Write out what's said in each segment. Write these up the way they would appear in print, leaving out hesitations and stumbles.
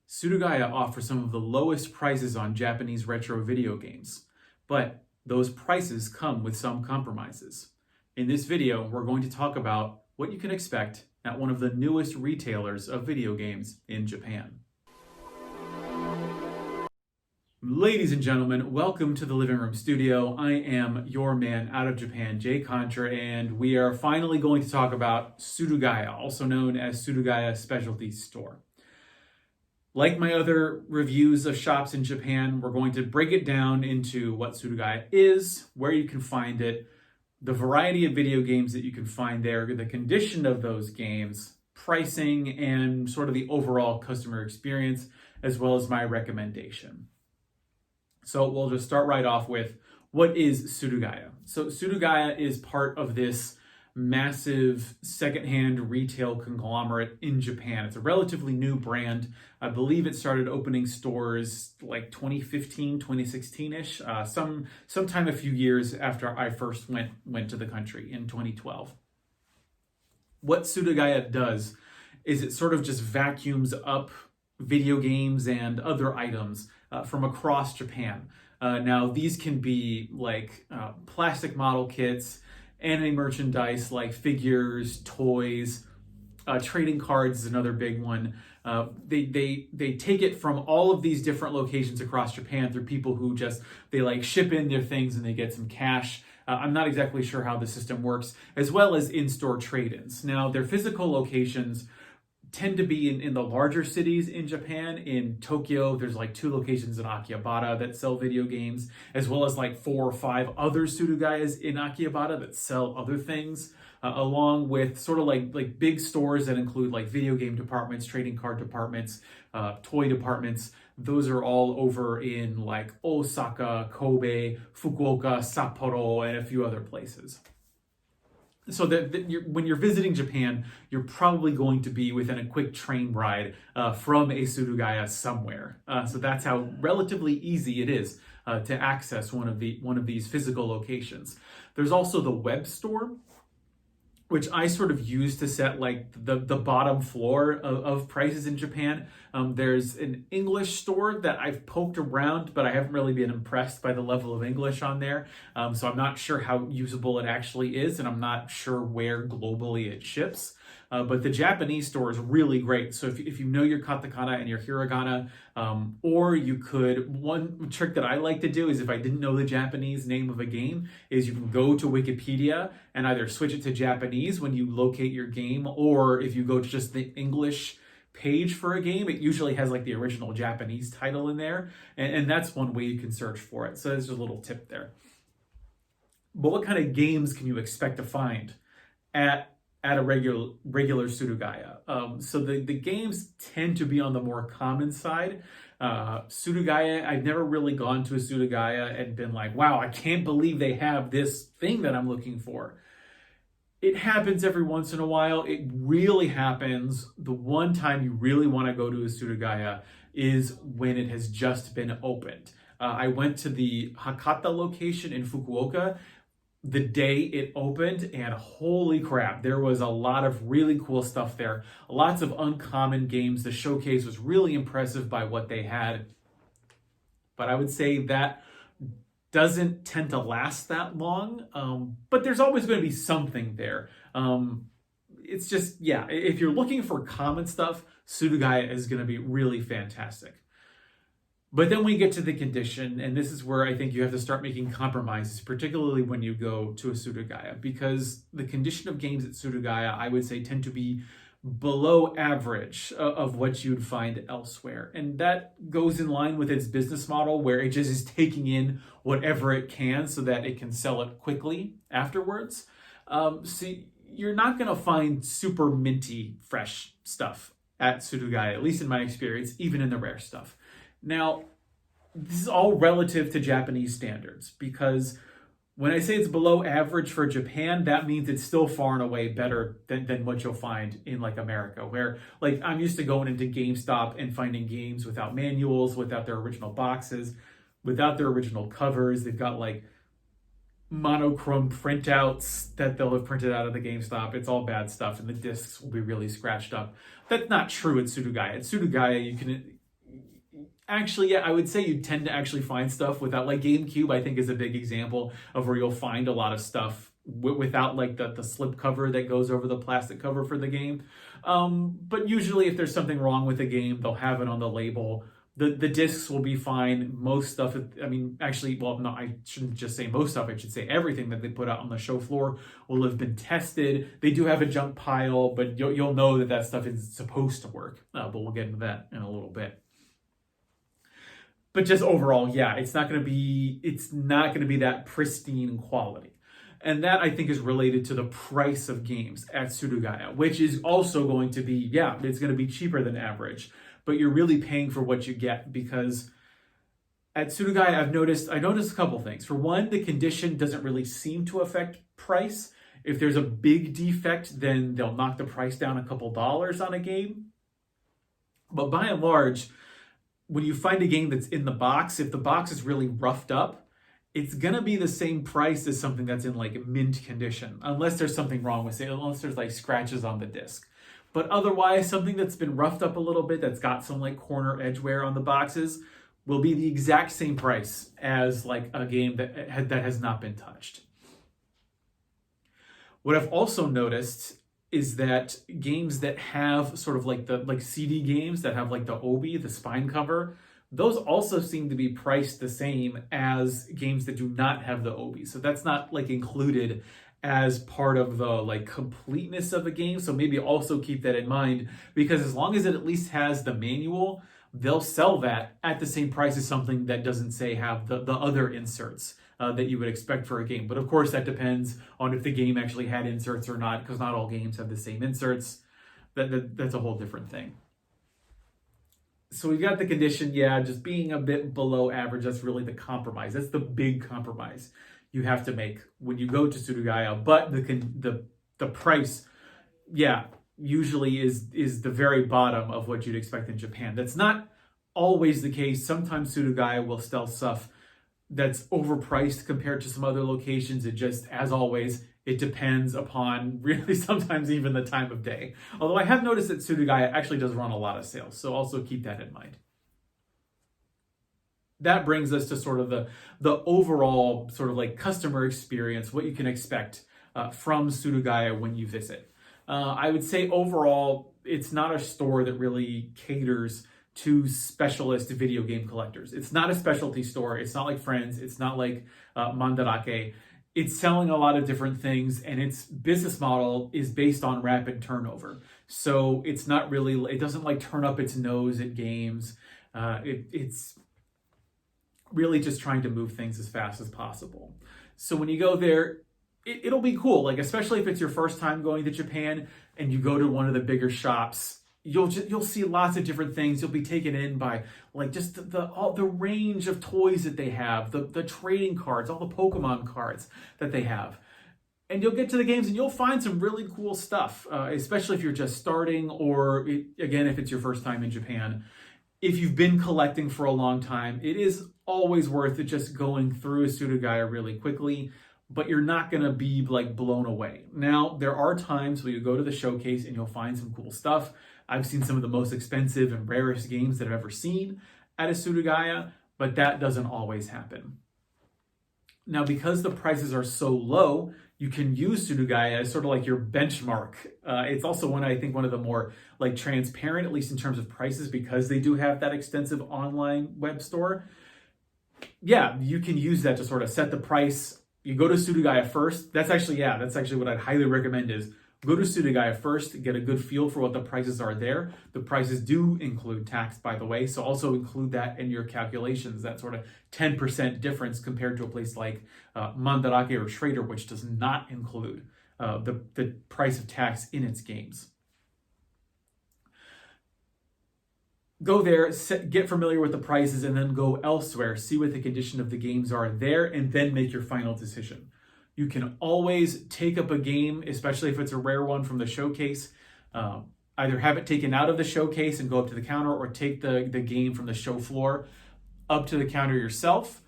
Surugaya offers some of the lowest prices on Japanese retro video games, but those prices come with some compromises. In this video, we're going to talk about what you can expect at one of the newest retailers of video games in Japan. Ladies and gentlemen, welcome to the Living Room Studio. I am your man out of Japan, Jay Contra, and we are finally going to talk about Surugaya, also known as Surugaya Specialty Store. Like my other reviews of shops in Japan, we're going to break it down into what Surugaya is, where you can find it, the variety of video games that you can find there, the condition of those games, pricing, and sort of the overall customer experience, as well as my recommendation. So we'll just start right off with, what is Surugaya? So Surugaya is part of this massive secondhand retail conglomerate in Japan. It's a relatively new brand. I believe it started opening stores like 2015, 2016-ish, sometime a few years after I first went to the country in 2012. What Surugaya does is it sort of just vacuums up video games and other items from across Japan. Now, these can be like plastic model kits, anime merchandise like figures, toys, trading cards is another big one. They take it from all of these different locations across Japan through people who they like ship in their things and they get some cash. I'm not exactly sure how the system works, as well as in-store trade-ins. Now, their physical locations tend to be in the larger cities in Japan. In Tokyo, there's like 2 locations in Akihabara that sell video games, as well as like 4 or 5 other Surugayas in Akihabara that sell other things, along with sort of like big stores that include like video game departments, trading card departments, toy departments. Those are all over in like Osaka, Kobe, Fukuoka, Sapporo, and a few other places. So when you're visiting Japan, you're probably going to be within a quick train ride from a Surugaya somewhere. So that's how relatively easy it is to access one of these physical locations. There's also the web store, which I sort of use to set like the bottom floor of prices in Japan. There's an English store that I've poked around, but I haven't really been impressed by the level of English on there. So I'm not sure how usable it actually is, and I'm not sure where globally it ships. But the Japanese store is really great. So if you know your katakana and your hiragana, or you could, one trick that I like to do is if I didn't know the Japanese name of a game, is you can go to Wikipedia and either switch it to Japanese when you locate your game, or if you go to just the English page for a game, it usually has like the original Japanese title in there. And that's one way you can search for it. So there's a little tip there. But what kind of games can you expect to find at a regular Surugaya? So the games tend to be on the more common side. Surugaya, I've never really gone to a Surugaya and been like, wow, I can't believe they have this thing that I'm looking for. It happens every once in a while. It really happens. The one time you really want to go to a Surugaya is when it has just been opened. I went to the Hakata location in Fukuoka the day it opened, and holy crap, there was a lot of really cool stuff there. Lots of uncommon games. The showcase was really impressive by what they had. But I would say that doesn't tend to last that long, but there's always going to be something there. It's just, yeah, if you're looking for common stuff, Surugaya is going to be really fantastic. But then we get to the condition, and this is where I think you have to start making compromises, particularly when you go to a Surugaya, because the condition of games at Surugaya, I would say, tend to be below average of what you'd find elsewhere. And that goes in line with its business model, where it just is taking in whatever it can so that it can sell it quickly afterwards. So you're not going to find super minty, fresh stuff at Surugaya, at least in my experience, even in the rare stuff. Now, this is all relative to Japanese standards, because when I say it's below average for Japan, that means it's still far and away better than what you'll find in like America, where like I'm used to going into GameStop and finding games without manuals, without their original boxes, without their original covers. They've got like monochrome printouts that they'll have printed out of the GameStop. It's all bad stuff, and the discs will be really scratched up. That's not true at Surugaya. At Surugaya, Actually, yeah, I would say you tend to actually find stuff without, like GameCube, I think is a big example of where you'll find a lot of stuff without like the slip cover that goes over the plastic cover for the game. But usually if there's something wrong with the game, they'll have it on the label. The discs will be fine. Most stuff, I mean, actually, well, no, I shouldn't just say most stuff. I should say everything that they put out on the show floor will have been tested. They do have a junk pile, but you'll know that that stuff is supposed to work. But we'll get into that in a little bit. But just overall, yeah, it's not going to be that pristine quality. And that I think is related to the price of games at Surugaya, which is also going to be, yeah, it's going to be cheaper than average, but you're really paying for what you get because at Surugaya, I noticed a couple things. For one, the condition doesn't really seem to affect price. If there's a big defect, then they'll knock the price down a couple dollars on a game. But by and large, when you find a game that's in the box, if the box is really roughed up, it's gonna be the same price as something that's in like mint condition, unless there's something wrong with it, unless there's like scratches on the disc. But otherwise, something that's been roughed up a little bit, that's got some like corner edge wear on the boxes, will be the exact same price as like a game that has not been touched. What I've also noticed is that games that have sort of like the CD games that have like the obi, the spine cover, those also seem to be priced the same as games that do not have the obi. So that's not like included as part of the like completeness of the game. So maybe also keep that in mind, because as long as it at least has the manual, they'll sell that at the same price as something that doesn't say have the other inserts that you would expect for a game. But of course, that depends on if the game actually had inserts or not, because not all games have the same inserts. That's a whole different thing. So we've got the condition, yeah, just being a bit below average. That's really the compromise. That's the big compromise you have to make when you go to Surugaya. But the price, yeah, usually is the very bottom of what you'd expect in Japan. That's not always the case. Sometimes Surugaya will sell stuff that's overpriced compared to some other locations. It just, as always, it depends upon really sometimes even the time of day. Although I have noticed that Surugaya actually does run a lot of sales, so also keep that in mind. That brings us to sort of the overall sort of like customer experience, what you can expect from Surugaya when you visit. I would say overall, it's not a store that really caters to specialist video game collectors. It's not a specialty store. It's not like Friends. It's not like Mandarake. It's selling a lot of different things, and its business model is based on rapid turnover. So it's not really, it doesn't like turn up its nose at games. It's really just trying to move things as fast as possible. So when you go there, it'll be cool. Like, especially if it's your first time going to Japan and you go to one of the bigger shops, you'll see lots of different things. You'll be taken in by like just the range of toys that they have, the trading cards, all the Pokemon cards that they have. And you'll get to the games and you'll find some really cool stuff, especially if you're just starting or, again, if it's your first time in Japan. If you've been collecting for a long time, it is always worth it just going through a Surugaya really quickly, but you're not going to be like blown away. Now, there are times where you go to the showcase and you'll find some cool stuff. I've seen some of the most expensive and rarest games that I've ever seen at a Surugaya, but that doesn't always happen. Now, because the prices are so low, you can use Surugaya as sort of like your benchmark. It's also one of the more like transparent, at least in terms of prices, because they do have that extensive online web store. Yeah, you can use that to sort of set the price. You go to Surugaya first. That's actually what I'd highly recommend is go to Surugaya first, get a good feel for what the prices are there. The prices do include tax, by the way, so also include that in your calculations, that sort of 10% difference compared to a place like Mandarake or Trader, which does not include the price of tax in its games. Go there, get familiar with the prices, and then go elsewhere, see what the condition of the games are there, and then make your final decision. You can always take up a game, especially if it's a rare one from the showcase. Either have it taken out of the showcase and go up to the counter, or take the game from the show floor up to the counter yourself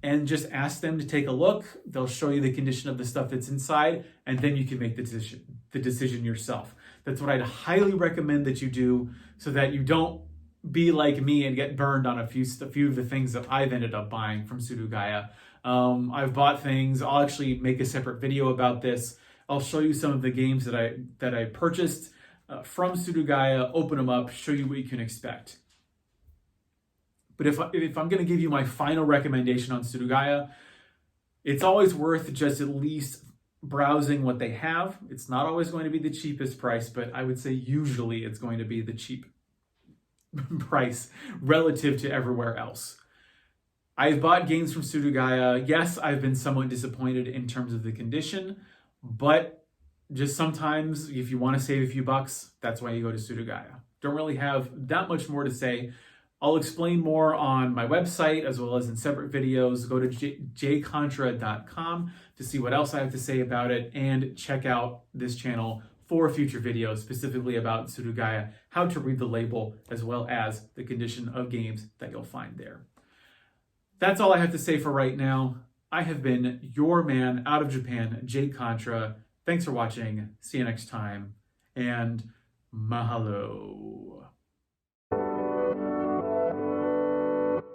and just ask them to take a look. They'll show you the condition of the stuff that's inside, and then you can make the decision yourself. That's what I'd highly recommend that you do, so that you don't be like me and get burned on a few of the things that I've ended up buying from Surugaya. I've bought things. I'll actually make a separate video about this. I'll show you some of the games that I purchased from Surugaya, open them up, show you what you can expect. But if I'm going to give you my final recommendation on Surugaya, it's always worth just at least browsing what they have. It's not always going to be the cheapest price, but I would say usually it's going to be the cheap price relative to everywhere else. I've bought games from Surugaya. Yes, I've been somewhat disappointed in terms of the condition, but just sometimes if you want to save a few bucks, that's why you go to Surugaya. Don't really have that much more to say. I'll explain more on my website as well as in separate videos. Go to jcontra.com to see what else I have to say about it, and check out this channel for future videos specifically about Surugaya, how to read the label, as well as the condition of games that you'll find there. That's all I have to say for right now. I have been your man out of Japan, Jake Contra. Thanks for watching. See you next time, and mahalo.